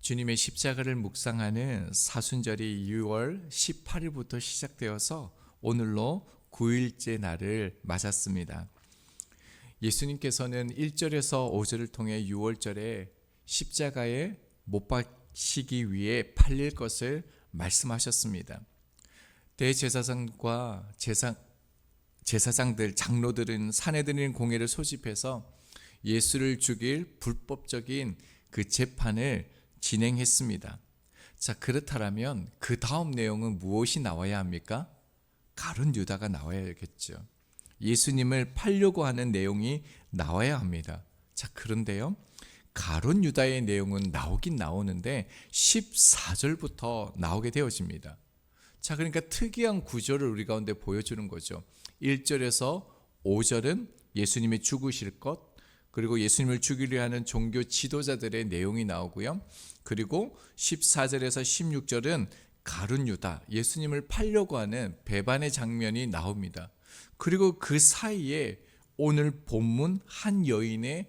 주님의 십자가를 묵상하는 사순절이 6월 18일부터 시작되어서 오늘로 9일째 날을 맞았습니다. 예수님께서는 1절에서 5절을 통해 6월절에 십자가에 못 박히기 위해 팔릴 것을 말씀하셨습니다. 대제사장과 제사장들, 장로들은 산헤드린 공회를 소집해서 예수를 죽일 불법적인 그 재판을 진행했습니다. 자, 그렇다면 그 다음 내용은 무엇이 나와야 합니까? 가룟 유다가 나와야겠죠. 예수님을 팔려고 하는 내용이 나와야 합니다. 자, 그런데요, 가룟 유다의 내용은 나오긴 나오는데 14절부터 나오게 되어집니다. 자, 그러니까 특이한 구조를 우리 가운데 보여주는 거죠. 1절에서 5절은 예수님이 죽으실 것, 그리고 예수님을 죽이려 하는 종교 지도자들의 내용이 나오고요. 그리고 14절에서 16절은 가룟 유다, 예수님을 팔려고 하는 배반의 장면이 나옵니다. 그리고 그 사이에 오늘 본문 한 여인의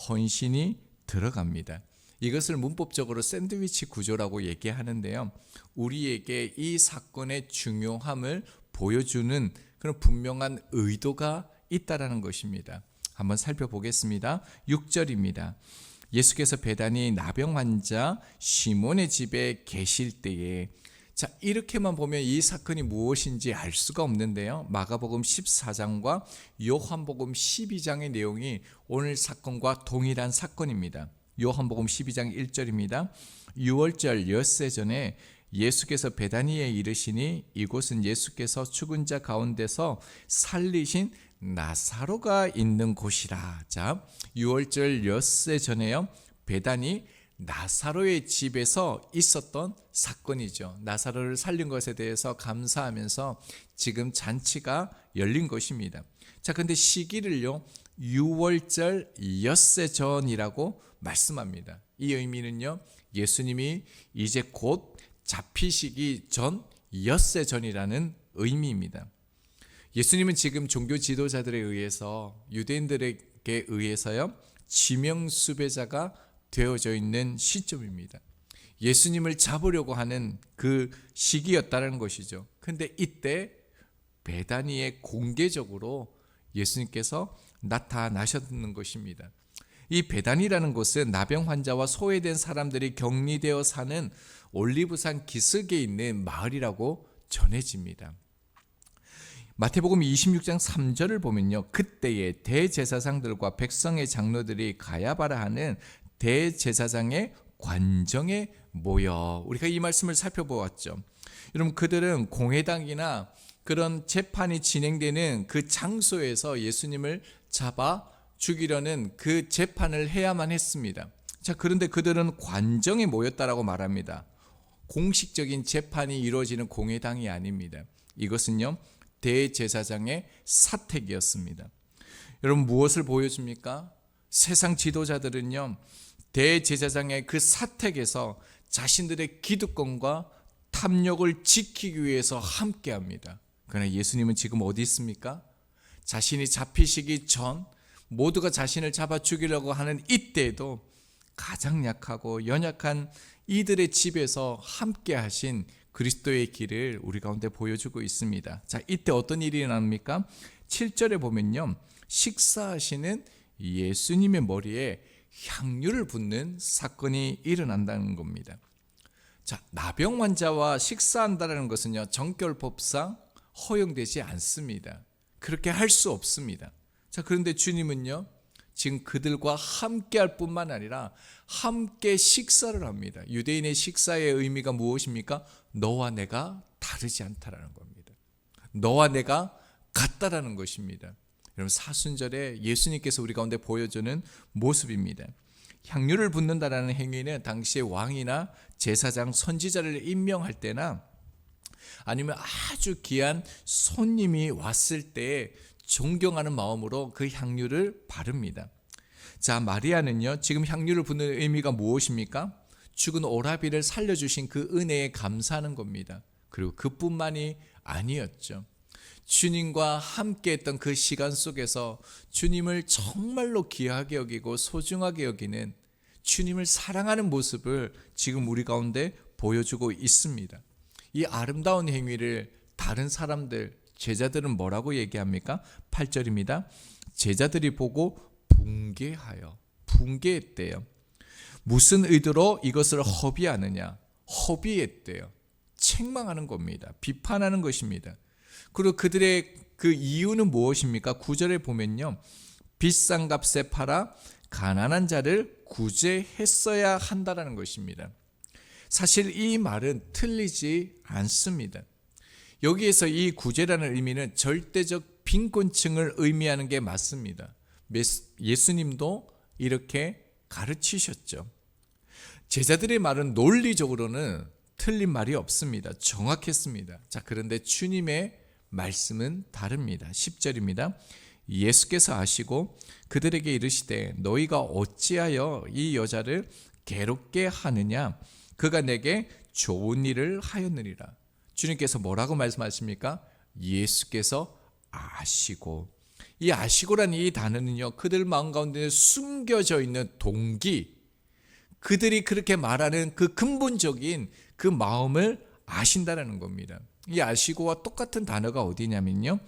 헌신이 들어갑니다. 이것을 문법적으로 샌드위치 구조라고 얘기하는데요. 우리에게 이 사건의 중요함을 보여주는 그런 분명한 의도가 있다라는 것입니다. 한번 살펴보겠습니다. 6절입니다. 예수께서 베다니 나병 환자 시몬의 집에 계실 때에, 자, 이렇게만 보면 이 사건이 무엇인지 알 수가 없는데요. 마가복음 14장과 요한복음 12장의 내용이 오늘 사건과 동일한 사건입니다. 요한복음 12장 1절입니다. 6월절 엿새 전에 예수께서 베다니에 이르시니 이곳은 예수께서 죽은 자 가운데서 살리신 나사로가 있는 곳이라. 자, 6월절 엿새 전에요, 베다니 나사로의 집에서 있었던 사건이죠. 나사로를 살린 것에 대해서 감사하면서 지금 잔치가 열린 것입니다. 자, 근데 시기를요 6월절 엿새 전이라고 말씀합니다. 이 의미는요, 예수님이 이제 곧 잡히시기 전 엿새 전이라는 의미입니다. 예수님은 지금 종교 지도자들에 의해서, 유대인들에게 의해서요, 지명 수배자가 되어져 있는 시점입니다. 예수님을 잡으려고 하는 그 시기였다는 것이죠. 근데 이때 베다니에 공개적으로 예수님께서 나타나셨는 것입니다. 이 베다니라는 곳은 나병 환자와 소외된 사람들이 격리되어 사는 올리브산 기슭에 있는 마을이라고 전해집니다. 마태복음 26장 3절을 보면요, 그때에 대제사장들과 백성의 장로들이 가야바라 하는 대제사장의 관정에 모여, 우리가 이 말씀을 살펴보았죠. 여러분, 그들은 공회당이나 그런 재판이 진행되는 그 장소에서 예수님을 잡아 죽이려는 그 재판을 해야만 했습니다. 자, 그런데 그들은 관정에 모였다라고 말합니다. 공식적인 재판이 이루어지는 공회당이 아닙니다. 이것은요, 대제사장의 사택이었습니다. 여러분, 무엇을 보여줍니까? 세상 지도자들은요, 대제사장의 그 사택에서 자신들의 기득권과 탐욕을 지키기 위해서 함께합니다. 그러나 예수님은 지금 어디 있습니까? 자신이 잡히시기 전 모두가 자신을 잡아 죽이려고 하는 이때에도 가장 약하고 연약한 이들의 집에서 함께 하신 그리스도의 길을 우리 가운데 보여주고 있습니다. 자, 이때 어떤 일이 일어납니까? 7절에 보면요, 식사하시는 예수님의 머리에 향유를 붓는 사건이 일어난다는 겁니다. 자, 나병 환자와 식사한다는 것은요, 정결법상 허용되지 않습니다. 그렇게 할 수 없습니다. 자, 그런데 주님은요, 지금 그들과 함께 할 뿐만 아니라 함께 식사를 합니다. 유대인의 식사의 의미가 무엇입니까? 너와 내가 다르지 않다라는 겁니다. 너와 내가 같다라는 것입니다. 여러분, 사순절에 예수님께서 우리 가운데 보여주는 모습입니다. 향유를 붓는다라는 행위는 당시의 왕이나 제사장, 선지자를 임명할 때나 아니면 아주 귀한 손님이 왔을 때 존경하는 마음으로 그 향유를 바릅니다. 자, 마리아는요, 지금 향유를 붓는 의미가 무엇입니까? 죽은 오라비를 살려주신 그 은혜에 감사하는 겁니다. 그리고 그뿐만이 아니었죠. 주님과 함께했던 그 시간 속에서 주님을 정말로 귀하게 여기고 소중하게 여기는, 주님을 사랑하는 모습을 지금 우리 가운데 보여주고 있습니다. 이 아름다운 행위를 다른 사람들, 제자들은 뭐라고 얘기합니까? 8절입니다. 제자들이 보고 붕괴했대요. 무슨 의도로 이것을 허비하느냐? 허비했대요. 책망하는 겁니다. 비판하는 것입니다. 그리고 그들의 그 이유는 무엇입니까? 9절에 보면요, 비싼 값에 팔아 가난한 자를 구제했어야 한다라는 것입니다. 사실 이 말은 틀리지 않습니다. 여기에서 이 구제라는 의미는 절대적 빈곤층을 의미하는 게 맞습니다. 예수님도 이렇게 가르치셨죠. 제자들의 말은 논리적으로는 틀린 말이 없습니다. 정확했습니다. 자, 그런데 주님의 말씀은 다릅니다. 10절입니다. 예수께서 아시고 그들에게 이르시되 너희가 어찌하여 이 여자를 괴롭게 하느냐? 그가 내게 좋은 일을 하였느니라. 주님께서 뭐라고 말씀하십니까? 예수께서 아시고. 이 아시고라는 이 단어는요, 그들 마음 가운데 숨겨져 있는 동기, 그들이 그렇게 말하는 그 근본적인 그 마음을 아신다라는 겁니다. 이 아시고와 똑같은 단어가 어디냐면요,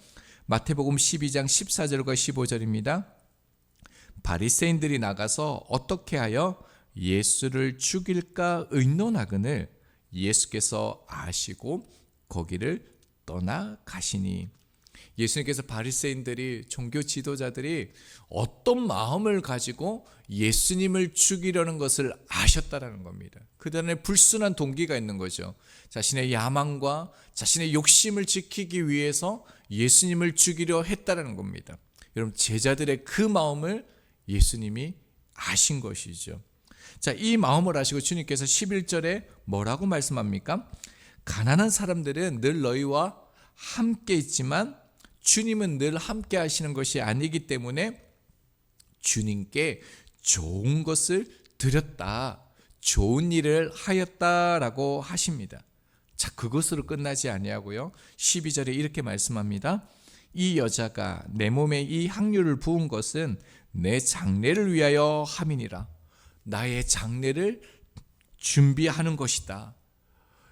마태복음 12장 14절과 15절입니다. 바리새인들이 나가서 어떻게 하여 예수를 죽일까 의논하거늘 예수께서 아시고 거기를 떠나가시니. 예수님께서 바리새인들이, 종교 지도자들이 어떤 마음을 가지고 예수님을 죽이려는 것을 아셨다라는 겁니다. 그들의 불순한 동기가 있는 거죠. 자신의 야망과 자신의 욕심을 지키기 위해서 예수님을 죽이려 했다라는 겁니다. 여러분, 제자들의 그 마음을 예수님이 아신 것이죠. 자, 이 마음을 아시고 주님께서 11절에 뭐라고 말씀합니까? 가난한 사람들은 늘 너희와 함께 있지만 주님은 늘 함께 하시는 것이 아니기 때문에 주님께 좋은 것을 드렸다, 좋은 일을 하였다라고 하십니다. 자, 그것으로 끝나지 아니하고요, 12절에 이렇게 말씀합니다. 이 여자가 내 몸에 이 향유를 부은 것은 내 장례를 위하여 함이니라. 나의 장례를 준비하는 것이다.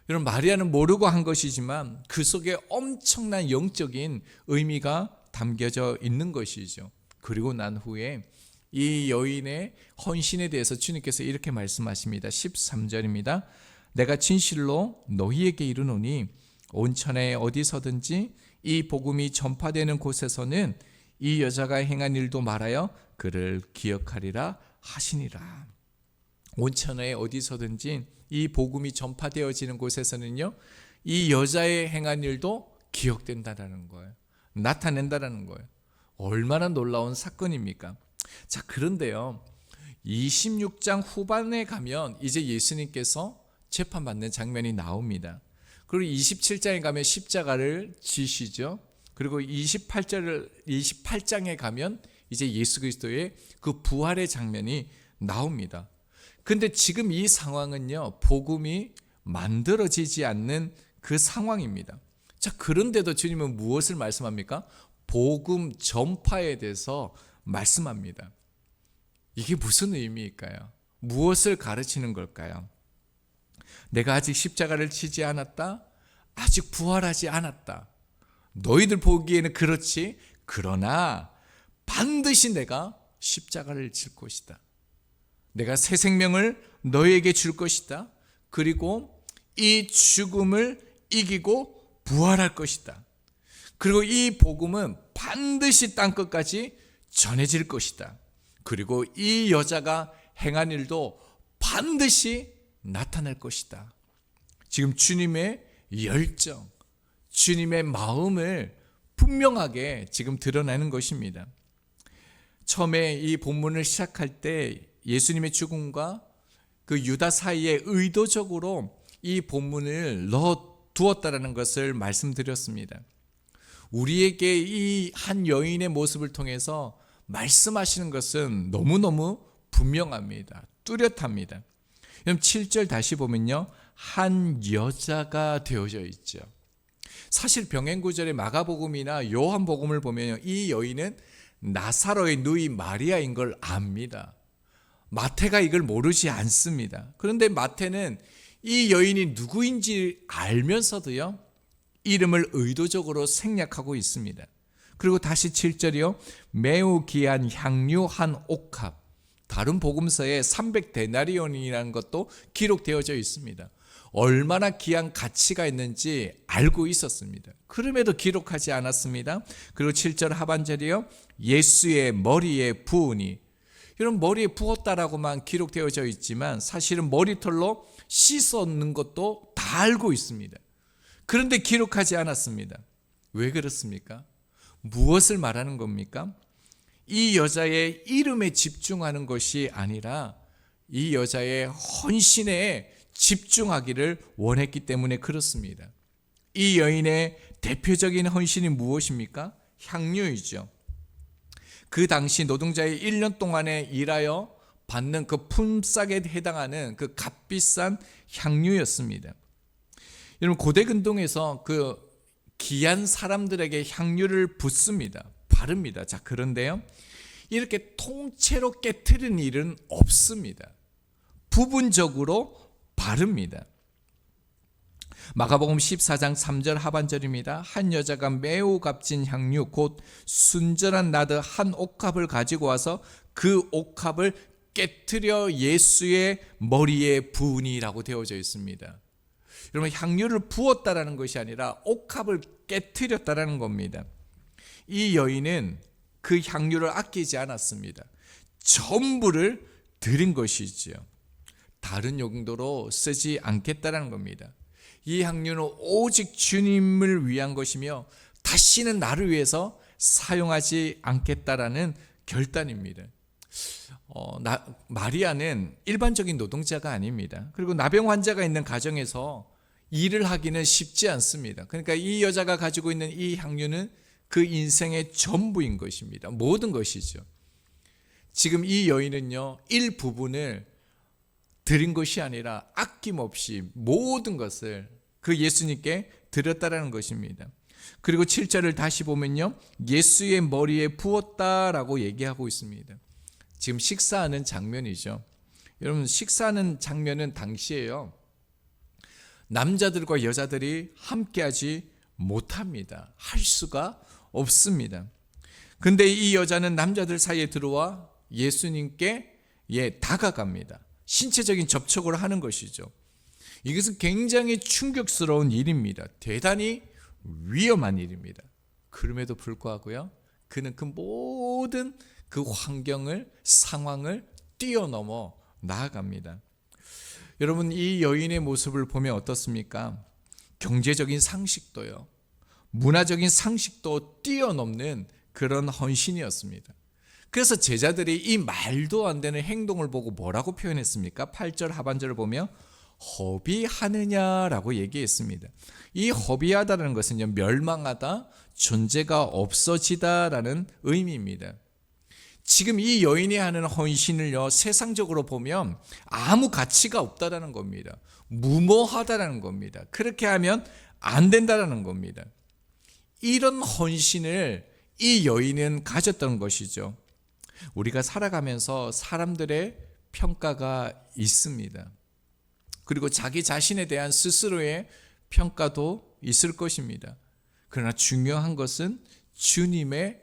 여러분, 마리아는 모르고 한 것이지만 그 속에 엄청난 영적인 의미가 담겨져 있는 것이죠. 그리고 난 후에 이 여인의 헌신에 대해서 주님께서 이렇게 말씀하십니다. 13절입니다. 내가 진실로 너희에게 이르노니 온천에 어디서든지 이 복음이 전파되는 곳에서는 이 여자가 행한 일도 말하여 그를 기억하리라 하시니라. 온천에 어디서든지 이 복음이 전파되어지는 곳에서는요, 이 여자의 행한 일도 기억된다라는 거예요. 나타낸다라는 거예요. 얼마나 놀라운 사건입니까? 자, 그런데요, 26장 후반에 가면 이제 예수님께서 재판받는 장면이 나옵니다. 그리고 27장에 가면 십자가를 지시죠. 그리고 28장에 가면 이제 예수 그리스도의 그 부활의 장면이 나옵니다. 근데 지금 이 상황은요, 복음이 만들어지지 않는 그 상황입니다. 자, 그런데도 주님은 무엇을 말씀합니까? 복음 전파에 대해서 말씀합니다. 이게 무슨 의미일까요? 무엇을 가르치는 걸까요? 내가 아직 십자가를 치지 않았다? 아직 부활하지 않았다. 너희들 보기에는 그렇지. 그러나 반드시 내가 십자가를 칠 것이다. 내가 새 생명을 너희에게 줄 것이다. 그리고 이 죽음을 이기고 부활할 것이다. 그리고 이 복음은 반드시 땅끝까지 전해질 것이다. 그리고 이 여자가 행한 일도 반드시 나타날 것이다. 지금 주님의 열정, 주님의 마음을 분명하게 지금 드러내는 것입니다. 처음에 이 본문을 시작할 때 예수님의 죽음과 그 유다 사이에 의도적으로 이 본문을 넣어 두었다라는 것을 말씀드렸습니다. 우리에게 이 한 여인의 모습을 통해서 말씀하시는 것은 너무너무 분명합니다. 뚜렷합니다. 그럼 7절 다시 보면요, 한 여자가 되어져 있죠. 사실 병행구절의 마가복음이나 요한복음을 보면 이 여인은 나사로의 누이 마리아인 걸 압니다. 마태가 이걸 모르지 않습니다. 그런데 마태는 이 여인이 누구인지 알면서도요, 이름을 의도적으로 생략하고 있습니다. 그리고 다시 7절이요. 매우 귀한 향유 한 옥합. 다른 복음서에 300데나리온이라는 것도 기록되어져 있습니다. 얼마나 귀한 가치가 있는지 알고 있었습니다. 그럼에도 기록하지 않았습니다. 그리고 7절 하반절이요. 예수의 머리에 부으니. 이런 머리에 부었다라고만 기록되어져 있지만 사실은 머리털로 씻었는 것도 다 알고 있습니다. 그런데 기록하지 않았습니다. 왜 그렇습니까? 무엇을 말하는 겁니까? 이 여자의 이름에 집중하는 것이 아니라 이 여자의 헌신에 집중하기를 원했기 때문에 그렇습니다. 이 여인의 대표적인 헌신이 무엇입니까? 향유이죠. 그 당시 노동자의 1년 동안에 일하여 받는 그 품삯에 해당하는 그 값비싼 향유였습니다. 여러분, 고대 근동에서 그 귀한 사람들에게 향유를 붓습니다. 바릅니다. 자, 그런데요, 이렇게 통째로 깨트리는 일은 없습니다. 부분적으로 바릅니다. 마가복음 14장 3절 하반절입니다. 한 여자가 매우 값진 향유 곧 순전한 나드 한 옥합을 가지고 와서 그 옥합을 깨트려 예수의 머리에 부으니라고 되어져 있습니다. 여러분, 향유를 부었다라는 것이 아니라 옥합을 깨트렸다라는 겁니다. 이 여인은 그 향유를 아끼지 않았습니다. 전부를 드린 것이지요. 다른 용도로 쓰지 않겠다라는 겁니다. 이 향유는 오직 주님을 위한 것이며 다시는 나를 위해서 사용하지 않겠다라는 결단입니다. 마리아는 일반적인 노동자가 아닙니다. 그리고 나병 환자가 있는 가정에서 일을 하기는 쉽지 않습니다. 그러니까 이 여자가 가지고 있는 이 향유는 그 인생의 전부인 것입니다. 모든 것이죠. 지금 이 여인은요, 일부분을 드린 것이 아니라 아낌없이 모든 것을 그 예수님께 드렸다라는 것입니다. 그리고 7절을 다시 보면요, 예수의 머리에 부었다라고 얘기하고 있습니다. 지금 식사하는 장면이죠. 여러분, 식사하는 장면은 당시에요, 남자들과 여자들이 함께하지 못합니다. 할 수가 없습니다. 근데 이 여자는 남자들 사이에 들어와 예수님께 다가갑니다. 신체적인 접촉을 하는 것이죠. 이것은 굉장히 충격스러운 일입니다. 대단히 위험한 일입니다. 그럼에도 불구하고요, 그는 그 모든 그 환경을, 상황을 뛰어넘어 나아갑니다. 여러분, 이 여인의 모습을 보면 어떻습니까? 경제적인 상식도요, 문화적인 상식도 뛰어넘는 그런 헌신이었습니다. 그래서 제자들이 이 말도 안 되는 행동을 보고 뭐라고 표현했습니까? 8절 하반절을 보면 허비하느냐라고 얘기했습니다. 이 허비하다라는 것은요, 멸망하다, 존재가 없어지다라는 의미입니다. 지금 이 여인이 하는 헌신을요, 세상적으로 보면 아무 가치가 없다라는 겁니다. 무모하다라는 겁니다. 그렇게 하면 안 된다라는 겁니다. 이런 헌신을 이 여인은 가졌던 것이죠. 우리가 살아가면서 사람들의 평가가 있습니다. 그리고 자기 자신에 대한 스스로의 평가도 있을 것입니다. 그러나 중요한 것은 주님의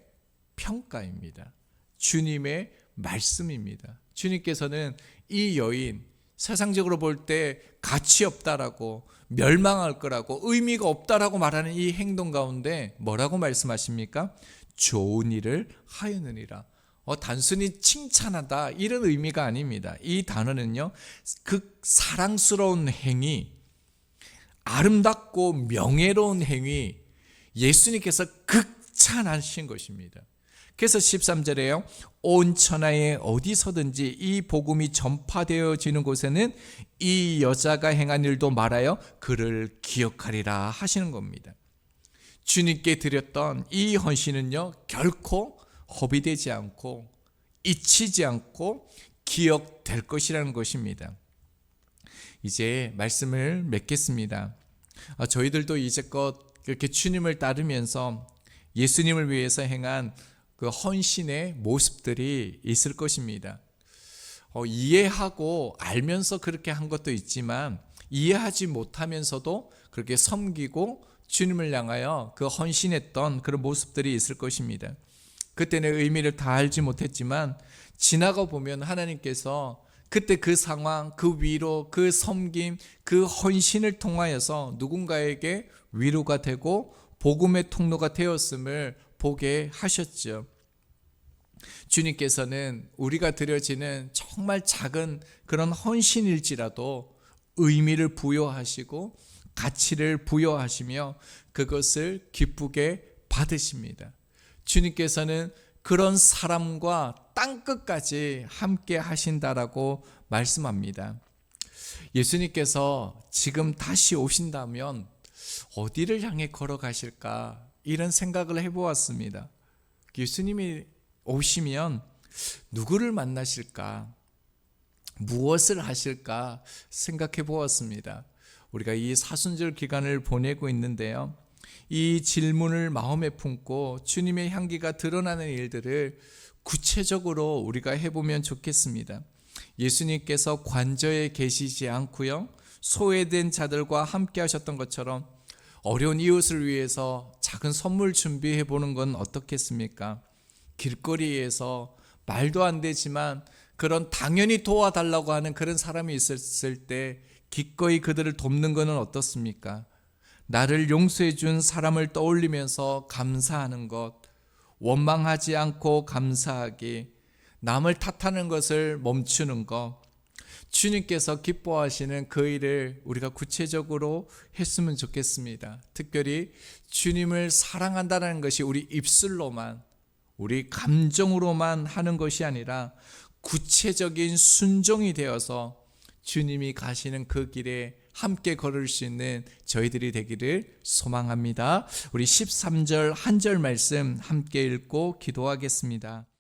평가입니다. 주님의 말씀입니다. 주님께서는 이 여인, 세상적으로 볼 때 가치 없다라고, 멸망할 거라고, 의미가 없다라고 말하는 이 행동 가운데 뭐라고 말씀하십니까? 좋은 일을 하였느니라. 단순히 칭찬하다 이런 의미가 아닙니다. 이 단어는요, 그 사랑스러운 행위, 아름답고 명예로운 행위, 예수님께서 극찬하신 것입니다. 그래서 13절에요, 온 천하에 어디서든지 이 복음이 전파되어지는 곳에는 이 여자가 행한 일도 말하여 그를 기억하리라 하시는 겁니다. 주님께 드렸던 이 헌신은요, 결코 허비되지 않고 잊히지 않고 기억될 것이라는 것입니다. 이제 말씀을 맺겠습니다. 저희들도 이제껏 그렇게 주님을 따르면서 예수님을 위해서 행한 그 헌신의 모습들이 있을 것입니다. 이해하고 알면서 그렇게 한 것도 있지만 이해하지 못하면서도 그렇게 섬기고 주님을 향하여 그 헌신했던 그런 모습들이 있을 것입니다. 그때는 의미를 다 알지 못했지만 지나가 보면 하나님께서 그때 그 상황, 그 위로, 그 섬김, 그 헌신을 통하여서 누군가에게 위로가 되고 복음의 통로가 되었음을 보게 하셨죠. 주님께서는 우리가 드려지는 정말 작은 그런 헌신일지라도 의미를 부여하시고 가치를 부여하시며 그것을 기쁘게 받으십니다. 주님께서는 그런 사람과 땅끝까지 함께 하신다라고 말씀합니다. 예수님께서 지금 다시 오신다면 어디를 향해 걸어가실까 이런 생각을 해보았습니다. 예수님이 오시면 누구를 만나실까, 무엇을 하실까 생각해 보았습니다. 우리가 이 사순절 기간을 보내고 있는데요, 이 질문을 마음에 품고 주님의 향기가 드러나는 일들을 구체적으로 우리가 해보면 좋겠습니다. 예수님께서 관저에 계시지 않고요, 소외된 자들과 함께 하셨던 것처럼 어려운 이웃을 위해서 작은 선물 준비해 보는 건 어떻겠습니까? 길거리에서 말도 안 되지만 그런 당연히 도와달라고 하는 그런 사람이 있었을 때 기꺼이 그들을 돕는 것은 어떻습니까? 나를 용서해 준 사람을 떠올리면서 감사하는 것, 원망하지 않고 감사하기, 남을 탓하는 것을 멈추는 것, 주님께서 기뻐하시는 그 일을 우리가 구체적으로 했으면 좋겠습니다. 특별히 주님을 사랑한다는 것이 우리 입술로만, 우리 감정으로만 하는 것이 아니라 구체적인 순종이 되어서 주님이 가시는 그 길에 함께 걸을 수 있는 저희들이 되기를 소망합니다. 우리 13절 한 절 말씀 함께 읽고 기도하겠습니다.